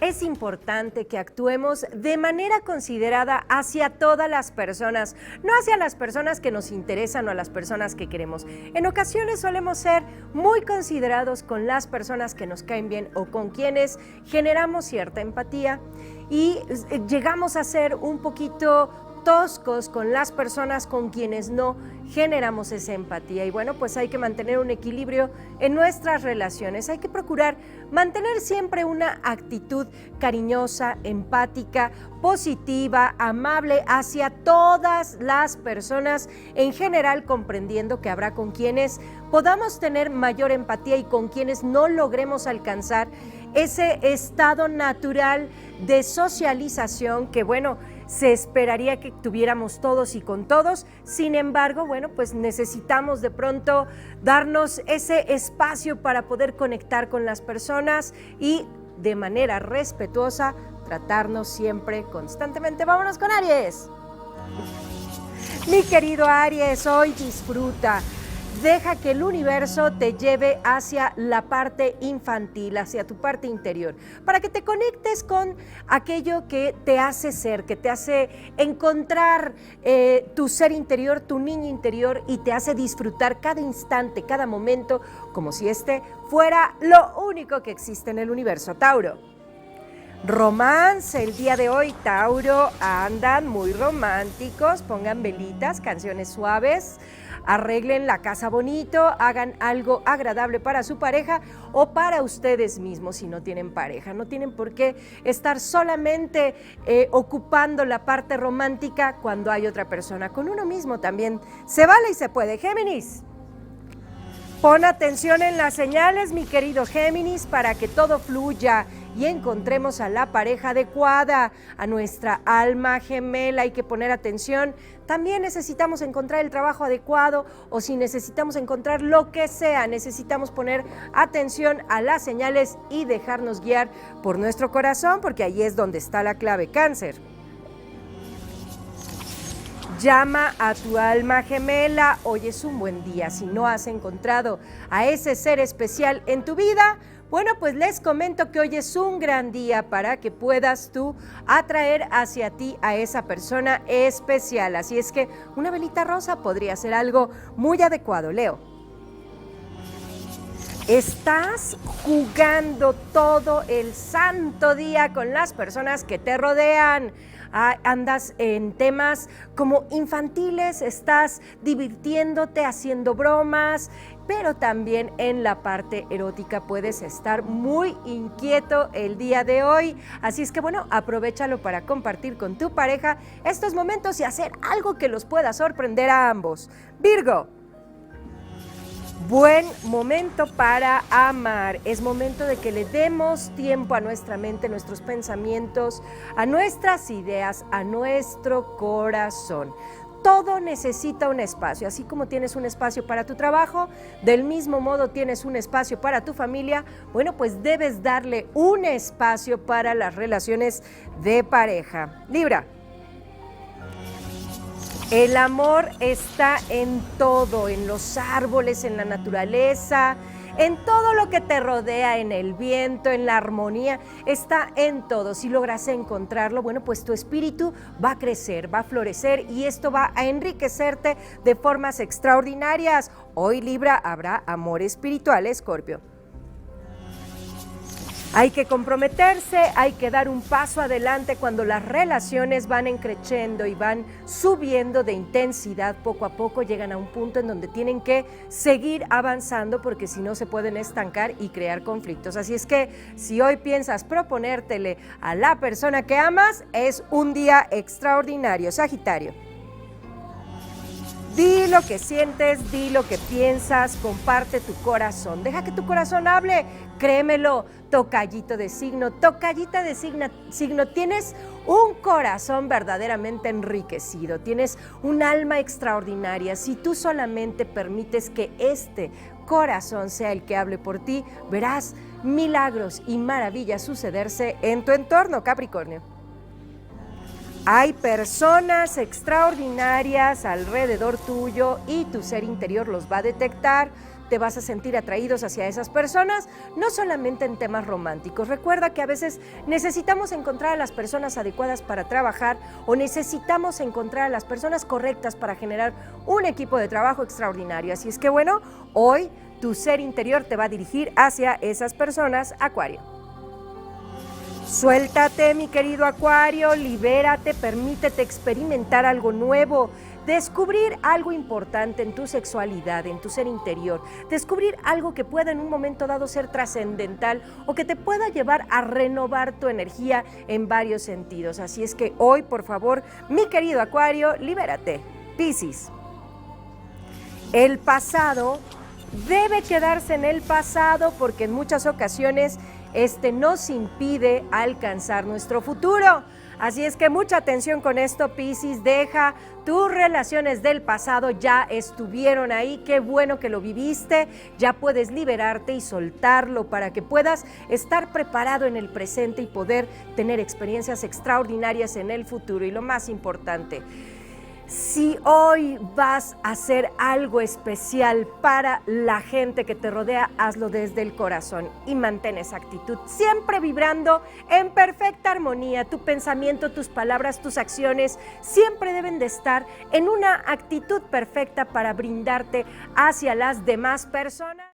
es importante que actuemos de manera considerada hacia todas las personas, no hacia las personas que nos interesan o a las personas que queremos. En ocasiones solemos ser muy considerados con las personas que nos caen bien o con quienes generamos cierta empatía y llegamos a ser un poquito toscos con las personas con quienes no generamos esa empatía. Y bueno, pues hay que mantener un equilibrio en nuestras relaciones. Hay que procurar mantener siempre una actitud cariñosa, empática, positiva, amable hacia todas las personas en general, comprendiendo que habrá con quienes podamos tener mayor empatía y con quienes no logremos alcanzar ese estado natural de socialización que, bueno, se esperaría que tuviéramos todos y con todos. Sin embargo, bueno, pues necesitamos de pronto darnos ese espacio para poder conectar con las personas y de manera respetuosa tratarnos siempre, constantemente. Vámonos con Aries. Mi querido Aries, hoy disfruta. Deja que el universo te lleve hacia la parte infantil, hacia tu parte interior, para que te conectes con aquello que te hace ser, que te hace encontrar tu ser interior, tu niño interior, y te hace disfrutar cada instante, cada momento, como si este fuera lo único que existe en el universo. Tauro. Romance, el día de hoy, Tauro, andan muy románticos, pongan velitas, canciones suaves, arreglen la casa bonito, hagan algo agradable para su pareja o para ustedes mismos si no tienen pareja. No tienen por qué estar solamente ocupando la parte romántica cuando hay otra persona. Con uno mismo también se vale y se puede. Géminis. Pon atención en las señales, mi querido Géminis, para que todo fluya y encontremos a la pareja adecuada, a nuestra alma gemela. Hay que poner atención. También necesitamos encontrar el trabajo adecuado, o si necesitamos encontrar lo que sea, necesitamos poner atención a las señales y dejarnos guiar por nuestro corazón, porque ahí es donde está la clave. Cáncer. Llama a tu alma gemela, hoy es un buen día. Si no has encontrado a ese ser especial en tu vida, bueno, pues les comento que hoy es un gran día para que puedas tú atraer hacia ti a esa persona especial. Así es que una velita rosa podría ser algo muy adecuado. Leo. Estás jugando todo el santo día con las personas que te rodean. Andas en temas como infantiles, estás divirtiéndote, haciendo bromas, pero también en la parte erótica puedes estar muy inquieto el día de hoy. Así es que bueno, aprovéchalo para compartir con tu pareja estos momentos y hacer algo que los pueda sorprender a ambos. Virgo. Buen momento para amar. Es momento de que le demos tiempo a nuestra mente, nuestros pensamientos, a nuestras ideas, a nuestro corazón. Todo necesita un espacio, así como tienes un espacio para tu trabajo, del mismo modo tienes un espacio para tu familia. Bueno, pues debes darle un espacio para las relaciones de pareja. Libra. El amor está en todo, en los árboles, en la naturaleza, en todo lo que te rodea, en el viento, en la armonía, está en todo. Si logras encontrarlo, bueno, pues tu espíritu va a crecer, va a florecer y esto va a enriquecerte de formas extraordinarias. Hoy, Libra, habrá amor espiritual, Escorpio. Hay que comprometerse, hay que dar un paso adelante cuando las relaciones van creciendo y van subiendo de intensidad poco a poco, llegan a un punto en donde tienen que seguir avanzando porque si no se pueden estancar y crear conflictos. Así es que si hoy piensas proponértele a la persona que amas, es un día extraordinario. Sagitario. Di lo que sientes, di lo que piensas, comparte tu corazón. Deja que tu corazón hable, créemelo, tocallito de signo, tocallita de signo. Tienes un corazón verdaderamente enriquecido, tienes un alma extraordinaria. Si tú solamente permites que este corazón sea el que hable por ti, verás milagros y maravillas sucederse en tu entorno, Capricornio. Hay personas extraordinarias alrededor tuyo y tu ser interior los va a detectar. te vas a sentir atraídos hacia esas personas, no solamente en temas románticos. Recuerda que a veces necesitamos encontrar a las personas adecuadas para trabajar o necesitamos encontrar a las personas correctas para generar un equipo de trabajo extraordinario. Así es que bueno, hoy tu ser interior te va a dirigir hacia esas personas, Acuario. Suéltate, mi querido Acuario, libérate, permítete experimentar algo nuevo. Descubrir algo importante en tu sexualidad, en tu ser interior, descubrir algo que pueda en un momento dado ser trascendental o que te pueda llevar a renovar tu energía en varios sentidos. Así es que hoy, por favor, mi querido Acuario, libérate. Piscis. El pasado debe quedarse en el pasado porque en muchas ocasiones nos impide alcanzar nuestro futuro. Así es que mucha atención con esto, Piscis, deja tus relaciones del pasado, ya estuvieron ahí, qué bueno que lo viviste, ya puedes liberarte y soltarlo para que puedas estar preparado en el presente y poder tener experiencias extraordinarias en el futuro. Y lo más importante, si hoy vas a hacer algo especial para la gente que te rodea, hazlo desde el corazón y mantén esa actitud, siempre vibrando en perfecta armonía. Tu pensamiento, tus palabras, tus acciones siempre deben de estar en una actitud perfecta para brindarte hacia las demás personas.